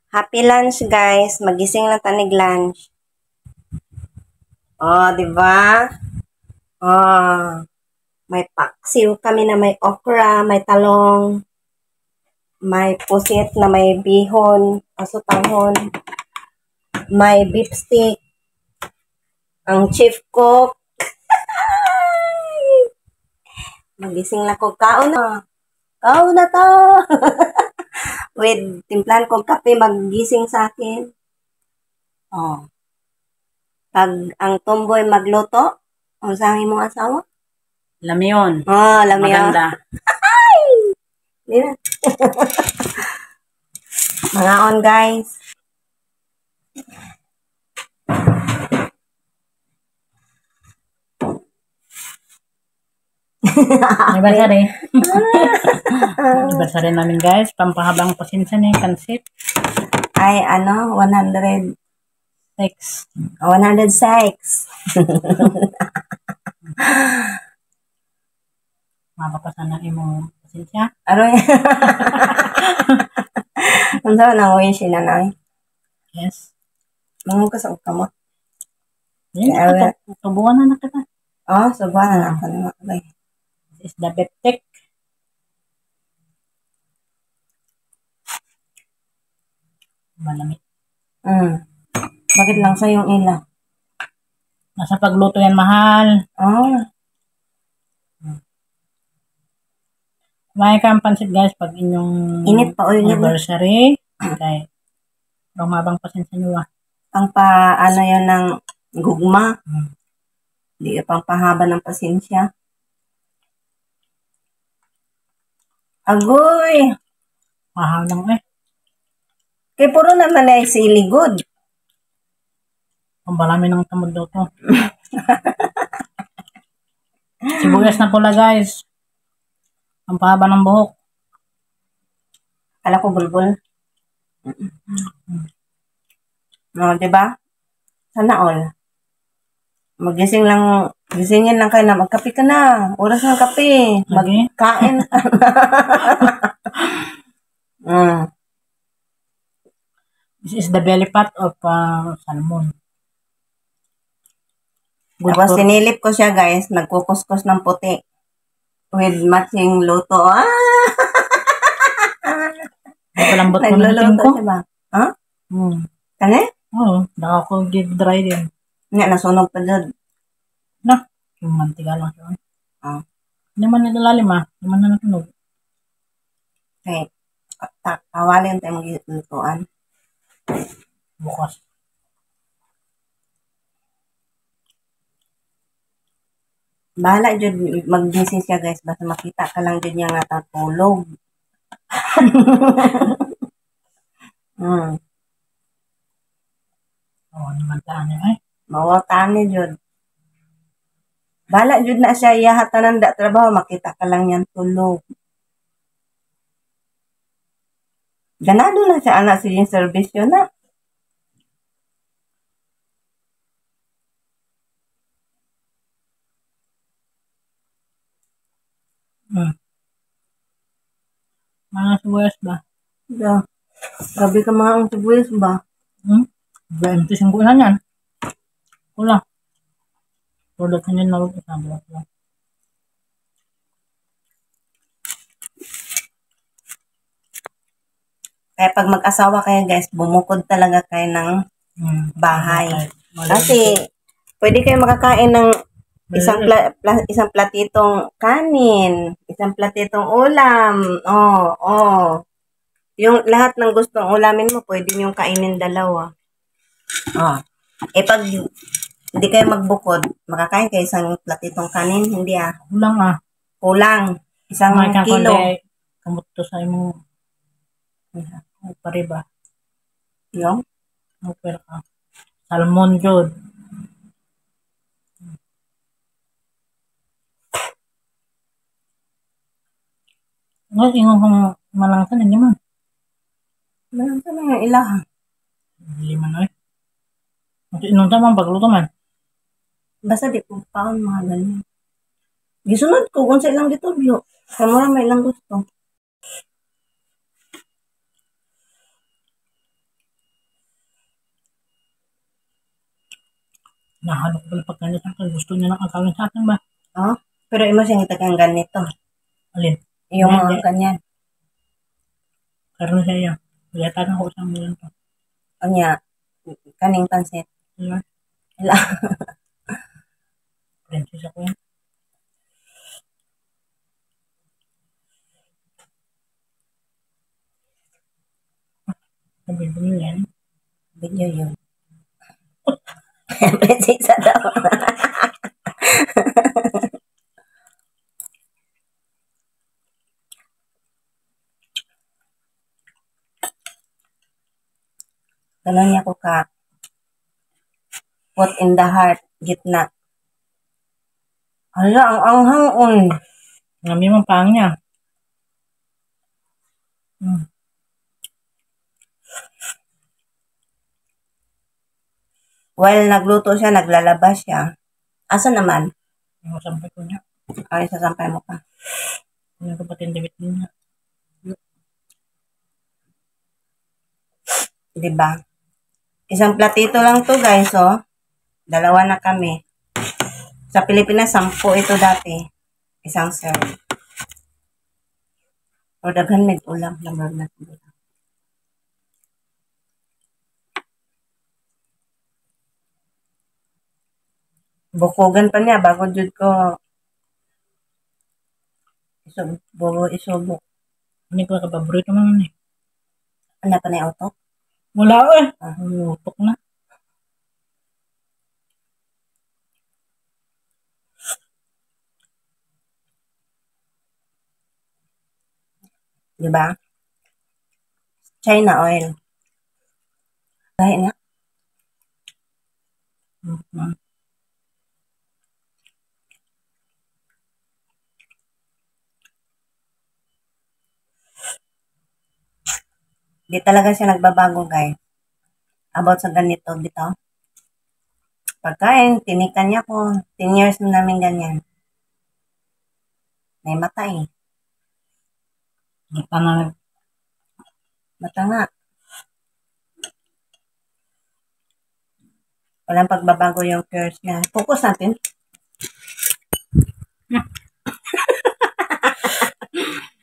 Happy lunch, guys. Magising na tanig lunch. Oh, di ba? Oh, may paksiw kami na may okra, may talong, may pusit na may bihon, asutanghon, may beef stick, ang chief cook. Magising na ko. Kaon na. Kaon na to. With timplan ko kape maggising sa akin. Oh. Pag ang tomboy magluto, ang sabi mong asawa? Lamiyon. Oh, lamiyon. Maganda. Yeah. Mga on, guys. Anniversary. Anniversary namin, guys. Pampahabang pasensya ni Kansit. Ay, ano, 106. 106. Mapapasan na imong pasensya. Aroy. Ang sabi na ko yung sinanay. Yes. Mango ka sa kamot. Yes, tubuan na kita. Oh, subuhan na ako naman. Okay. This is the betek. Malamig. Bakit lang sa yung ila? Nasa pagluto yan, mahal. Oh. May kang pansit, guys, pag inyong init pa ulit anniversary. Okay. Rumabang pasensya nyo, Pang ano yan ng gugma. Hindi pang pahaba ng pasensya. Agoy! Mahal lang Kaya puro naman ay siligod. Ang balami ng tamod daw to. Sibuyas na pula, guys. Ang pahaba ng buhok. Kala ko bulbul. No, diba? Sana all. Gisingin lang kayo na, magkape ka na. Oras ng kape. Magkain. This is the belly part of salmon. Tapos sinilip ko siya, guys. Nagkukuskus ng puti. With matching luto. Naglulambot ko nagluluto siya ba? Ha? Kani? Oo. Naka ko give dry din. Nga, nasunog pa dyan. Na, yung mantiga lang siya. Hindi man nagalalim Hindi man na natunog. Okay. Kawalin tayo mag-lutuan. Bukas. Bahala dyan, mag-gising siya, guys. Basta makita ka lang dyan niya nga tulog. Oo, naman taan niya Mawataan niya dyan. Bahala dyan na siya, iyahatan ng trabaho, makita ka lang yan tulog. Ganado na siya, anak siya yung service yun na. Mga sibuyas ba? Yeah. Grabe ka mga ang sibuyas ba? 25 na yan. Wala. Product na yan na rin. Kaya pag mag-asawa kayo, guys, bumukod talaga kayo ng bahay. Kasi, pwede kayo makakain ng isang platitong kanin, isang platitong ulam. Yung lahat ng gustong ulamin mo, pwede niyong kainin dalawa. Pag hindi kayo magbukod, makakain kayo isang platitong kanin, hindi Kulang Kulang. Isang kilo. Kamot to sa imong pariba. Yung? Pero salmon jud. Ngayon, ingon kong malangsan, hindi man. Malangsan na yung ilaha. Hindi man inong tamang pagluto man. Basta di ko paon mga ganyan. Gisunod ko kung sa ilang ditubyo. Sa mura may ilang gusto. Nahalo ko pala pagkanya sa akin. Gusto niya ng agawin sa akin ba? Oh, pero imo siyang itagang ganito. Alin? Yung Hindi. mga ganyan. Karoon siya yan. Kaya tanong ko sa mga to. O niya, kaning pansit. Diba? Wala. Princess ako yan. Sabi ko yan. Video yun. Princess daw. Ganun niya ko ka. Put in the heart, gitna. Ala, ang anghang. Ngami mo pang niya. While nagluto siya, naglalabas siya. Asa naman? Yung sampay ko niya. Ay, sasampay mo pa. Yung kapatid David din niya. Diba? Isang platito lang to guys, oh. Dalawa na kami. Sa Pilipinas, 10 ito dati. Isang serve. O daghan may ulam. Lamang na ulam. Bukogan pa niya bago jud ko isubok. Ano ko kapaborito mo nun eh. Ano pa na auto? Wala eh. Utok na. Diba? China oil. Dahil nga. Di talaga siya nagbabago guys. About sa ganito dito. Pagkain, tinikan niya ko. 10 years na namin ganyan. May mata eh. Mata na. Mata nga. Walang pagbabago yung curse niya. Focus natin.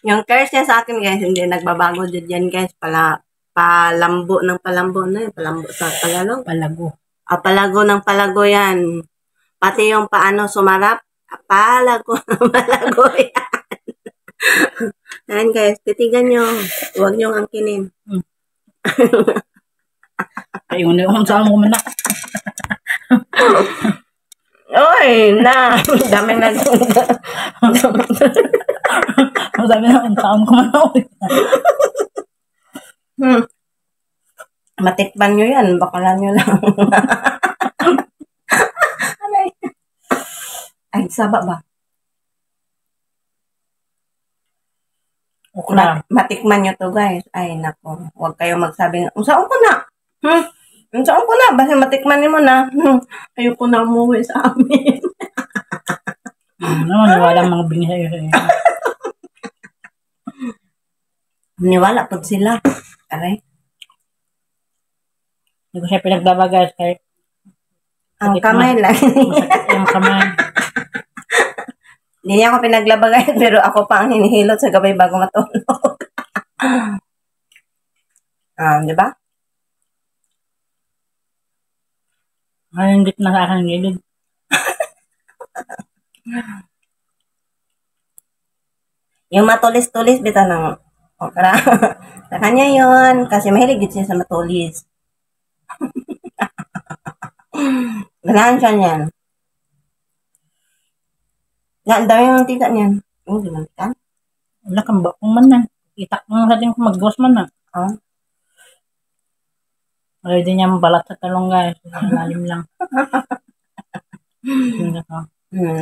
Yung curse niya sa akin guys, hindi nagbabago dyan guys. Palambo ng palambo na yun. Palambo sa Tagalog. Palago. Palago ng palago yan. Pati yung paano sumarap. Palago ng palago yan. Ayan guys, titigan nyo. Huwag nyo angkinin. Ay, yung saan ko manak. Oy, na. Dami na. Sabi na, yung saan ko manak. Matikban nyo yan. Bakalan nyo lang. Ay, saba ba? Matikman nyo to guys. Ay, nako. Huwag kayo magsabi nga, saan ko na? Saan ko na? Basta matikman mo na. Ayoko na umuwi sa amin. Naman, walang mga bingi sa'yo. Niwala po sila. Aray. Hindi ko siya pinagdaba guys. Kahit ang kamay lang. yung kamay. Hindi niya ako pinaglaba guys, pero ako pa ang hinihilot sa gabay bago matulog. Di ba? Ang gitna sa akin gilid. Yung matulis-tulis, bita ng okra. Sa kanya yun, kasi mahilig siya sa matulis. Ganahan siya niyan. Ang dami yung tita niyan. Di man ka? Wala kang bakong man na. Itak mo sa din kung mag-ghost man na. Ayaw din niya mabalat sa talong guys. Lalim lang.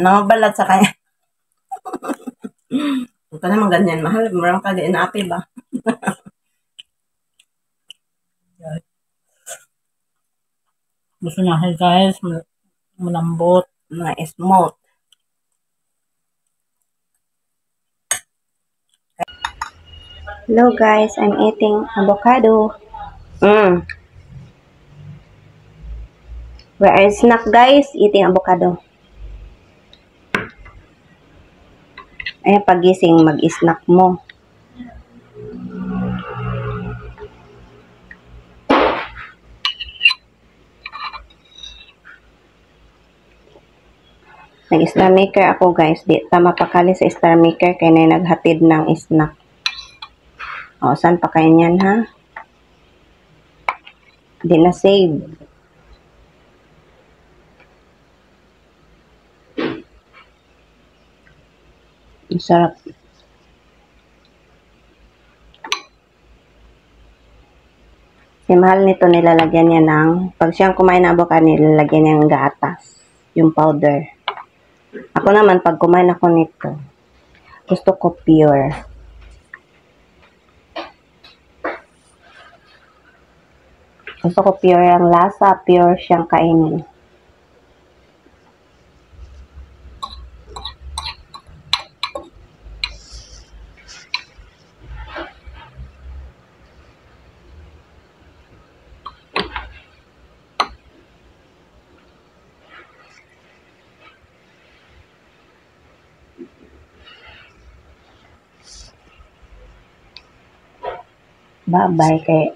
Nakabalat sa kanya. Huwag ka naman ganyan. Mahal, marang ka din na api ba? Gusto niya guys, malambot. Mga smooth. Hello guys, I'm eating avocado. We are snack guys, eating avocado. Ayan, pagising, mag-snack mo. Nag-star maker ako guys. Di ta mapakali sa star maker kaya na naghatid ng snack. O, saan pa kayo niyan ha? Di na save. Ang sarap. Si mahal nito nilalagyan niya ng, pag siyang kumain ng avocado, nilalagyan niya ng gatas. Yung powder. Ako naman, pag kumain ako nito, gusto ko pure. Gusto ko pure ang lasa, pure siyang kainin. Bye-bye kay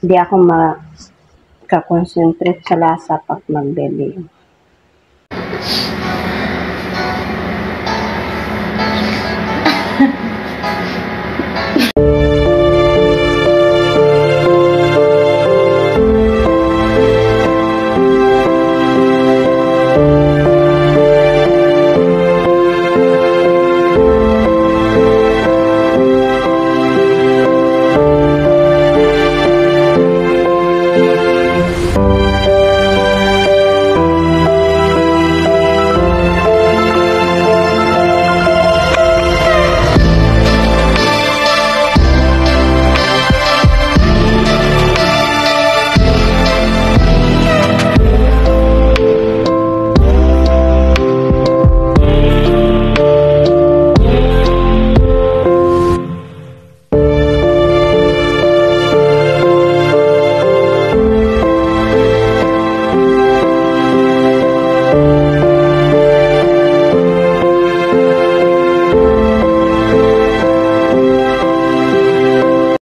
di ako makakonsentrate sa lasa pag magbebe.